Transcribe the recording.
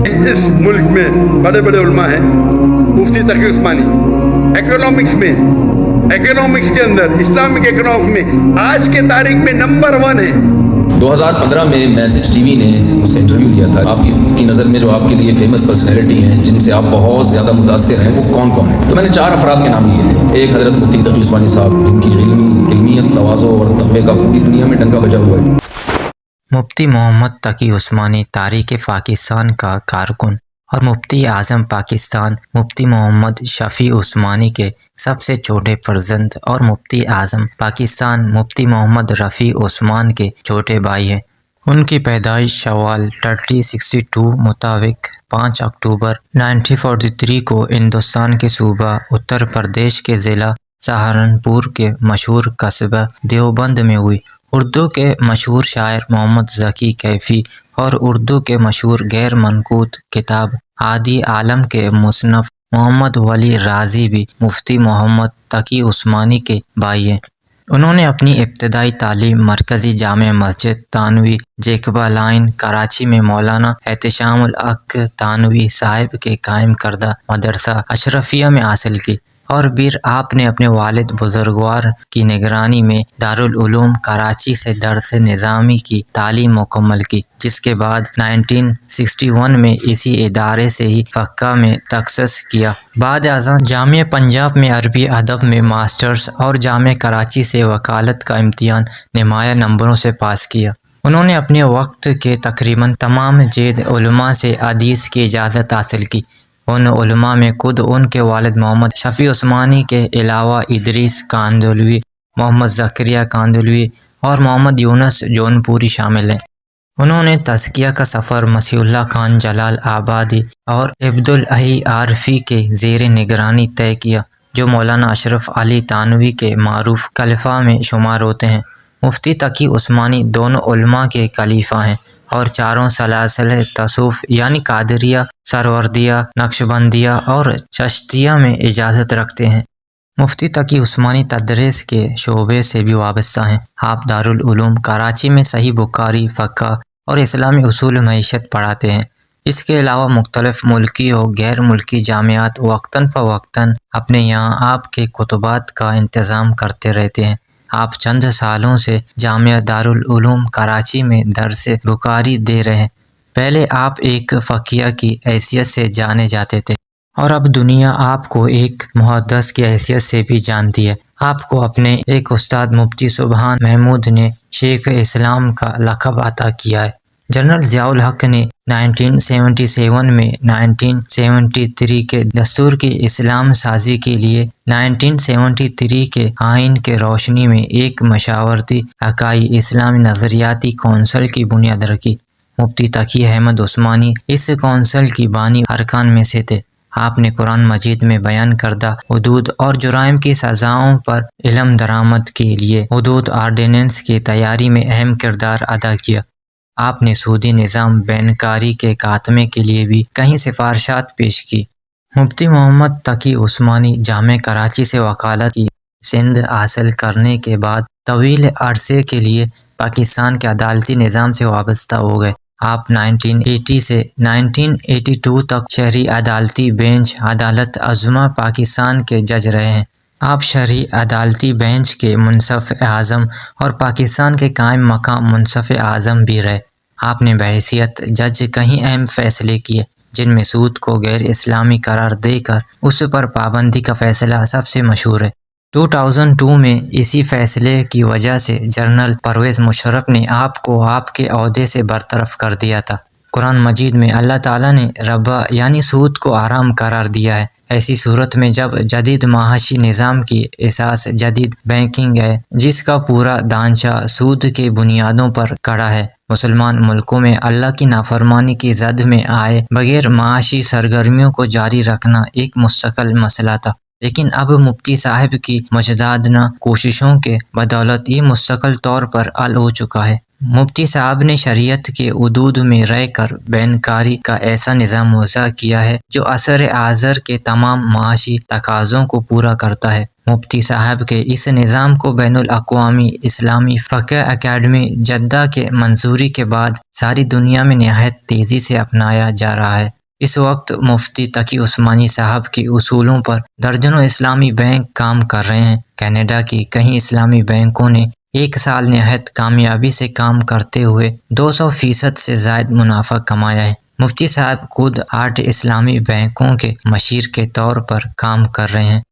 इस मुल्क में बड़े बड़े उलमा हैं, मुफ्ती तकी उस्मानी इकोनॉमिक्स के अंदर, इस्लामिक इकोनॉमिक्स में आज के तारीख में नंबर 1 है। 2015 में मैसेज टीवी ने उससे इंटरव्यू लिया था। आपकी नज़र में जो आपके लिए फेमस पर्सनैलिटी हैं जिनसे आप बहुत ज़्यादा मुतासिर हैं, वो कौन कौन है? तो मैंने 4 अफराद के नाम लिए थे। एक हज़रत मुफ्ती तकी उस्मानी साहब, जिनकी इल्मियत, तवाज़ो और तक़वे का पूरी दुनिया में डंका बजा हुआ है। मुफ्ती मोहम्मद तकी उस्मानी तारीख़ पाकिस्तान का कारकुन और मुफ्ती आज़म पाकिस्तान मुफ्ती मोहम्मद शफ़ी उस्मानी के सबसे छोटे फर्जंद और मुफ्ती आज़म पाकिस्तान मुफ्ती मोहम्मद रफ़ी उस्मान के छोटे भाई हैं। उनकी पैदाइश शवाल 1362 मुताबिक 5 अक्टूबर 1943 को हिंदुस्तान के सूबा उत्तर प्रदेश के ज़िला सहारनपुर के मशहूर कस्बा देवबंद में हुई। उर्दू के मशहूर शायर मोहम्मद ज़की कैफ़ी और उर्दू के मशहूर गैर मनकूत किताब आदि आलम के मुसन्नफ़ मोहम्मद वली राज़ी भी मुफ्ती मोहम्मद तकी उस्मानी के भाई हैं। उन्होंने अपनी इब्तदाई तालीम मरकज़ी जामे मस्जिद तानवी जेकबा लाइन कराची में मौलाना एहतिशामुल हक तानवी साहिब के कायम करदा मदरसा अशरफिया में हासिल की और फिर आपने अपने वालिद बुजुर्गवार की निगरानी में दारुल उलूम कराची से दर्स निज़ामी की तालीम मुकम्मल की, जिसके बाद 1961 में इसी इदारे से ही फ़क़्ह में तख़स्सुस किया। बाद अज़ां जामिया पंजाब में अरबी अदब में मास्टर्स और जामिया कराची से वकालत का इम्तिहान नुमाया नंबरों से पास किया। उन्होंने अपने वक्त के तकरीबन तमाम जेद उलमा से हदीस की इजाज़त हासिल की। उन उलमा में खुद उनके वालिद मोहम्मद शफ़ी उस्मानी के अलावा इदरीस कांदलवी, मोहम्मद ज़करिया कांदलवी और मोहम्मद यूनुस जौनपुरी शामिल हैं। उन्होंने तज़किया का सफ़र मसीहुल्लाह खान जलाल आबादी और अब्दुल हई आरफी के ज़ेर निगरानी तय किया, जो मौलाना अशरफ अली तानवी के मारूफ खलीफा में शुमार होते हैं। मुफ्ती तकी उस्मानी दोनों उलमा के खलीफा हैं और चारों सलासिल तसूफ़ यानी कादरिया, सरवर्दिया, नक्शबंदिया और चश्तिया में इजाज़त रखते हैं। मुफ्ती तकी उस्मानी तदरीस के शोबे से भी वाबस्ता हैं। आप दारुल उलूम कराची में सही बुखारी, फ़क़्ह और इस्लामी उसूल मईशत पढ़ाते हैं। इसके अलावा मुख्तलिफ़ मुल्की और गैर मुल्की जामियात वक्तन फ़वक्तन अपने यहाँ आपके कुतुबात का इंतज़ाम करते रहते हैं। आप चंद सालों से जामिया दारुल उलूम कराची में दर्स बुखारी दे रहे हैं। पहले आप एक फ़क़ीह की हैसियत से जाने जाते थे और अब दुनिया आपको एक मुहद्दिस की हैसियत से भी जानती है। आपको अपने एक उस्ताद मुफ्ती सुबहान महमूद ने शेख इस्लाम का लक़ब अता किया है। जनरल ज़ियाउल हक ने 1977 में 1973 के दस्तूर की इस्लाम साजी के लिए 1973 के आइन के रोशनी में एक मशावरती हकाई इस्लामी नज़रियाती कौंसल की बुनियाद रखी। मुफ्ती तकी अहमद उस्मानी इस कौंसल की बानी अरकान में से थे। आपने कुरान मजीद में बयान करदा हुदूद और जुराइम की सज़ाओं पर इल्म दरामद के लिए हुदूद आर्डिनेंस की तैयारी में अहम किरदार अदा किया। आपने सूदी निज़ाम बैनकारी के खात्मे के लिए भी कई सिफारशात पेश की। मुफ्ती मोहम्मद तकी उस्मानी जामे कराची से वकालत की सिंध हासिल करने के बाद तवील अरसे के लिए पाकिस्तान के अदालती निज़ाम से वाबस्ता हो गए। आप 1980 से 1982 तक शहरी अदालती बेंच अदालत अज़्मा पाकिस्तान के जज रहे हैं। आप शहरी अदालती बेंच के मुंसफ़ आज़म और पाकिस्तान के कायम मकाम मुंसफ़ आज़म भी रहे। आपने बहैसियत जज कई अहम फ़ैसले किए, जिनमें सूद को गैर इस्लामी करार देकर उस पर पाबंदी का फ़ैसला सबसे मशहूर है। 2002 में इसी फ़ैसले की वजह से जनरल परवेज़ मुशर्रफ ने आपको आपके ओहदे से बरतरफ कर दिया था। कुरान मजीद में अल्लाह ताला ने रबा यानी सूद को आराम करार दिया है। ऐसी सूरत में जब जदीद माशी निज़ाम की एसास जदीद बैंकिंग है, जिसका पूरा ढांचा सूद के बुनियादों पर खड़ा है, मुसलमान मुल्कों में अल्लाह की नाफरमानी की जद में आए बगैर माशी सरगर्मियों को जारी रखना एक मुस्तकिल मसला था। लेकिन अब मुफ्ती साहब की मुजदादना कोशिशों के बदौलत ये मुस्तकिल तौर पर हल हो चुका है। मुफ्ती साहब ने शरीयत के उदूद में रहकर बैनकारी का ऐसा निज़ाम वज़ा किया है जो असर आज़र के तमाम माशी तकाज़ों को पूरा करता है। मुफ्ती साहब के इस निज़ाम को बैनुल अक़वामी इस्लामी फ़क़ह अकेडमी जद्दा के मंजूरी के बाद सारी दुनिया में नहायत तेज़ी से अपनाया जा रहा है। इस वक्त मुफ्ती तकी उस्मानी साहब के उसूलों पर दर्जनों इस्लामी बैंक काम कर रहे हैं। कनाडा की कई इस्लामी बैंकों ने एक साल नहायत कामयाबी से काम करते हुए 200% से ज़ायद मुनाफा कमाया है। मुफ्ती साहब खुद 8 इस्लामी बैंकों के मशीर के तौर पर काम कर रहे हैं।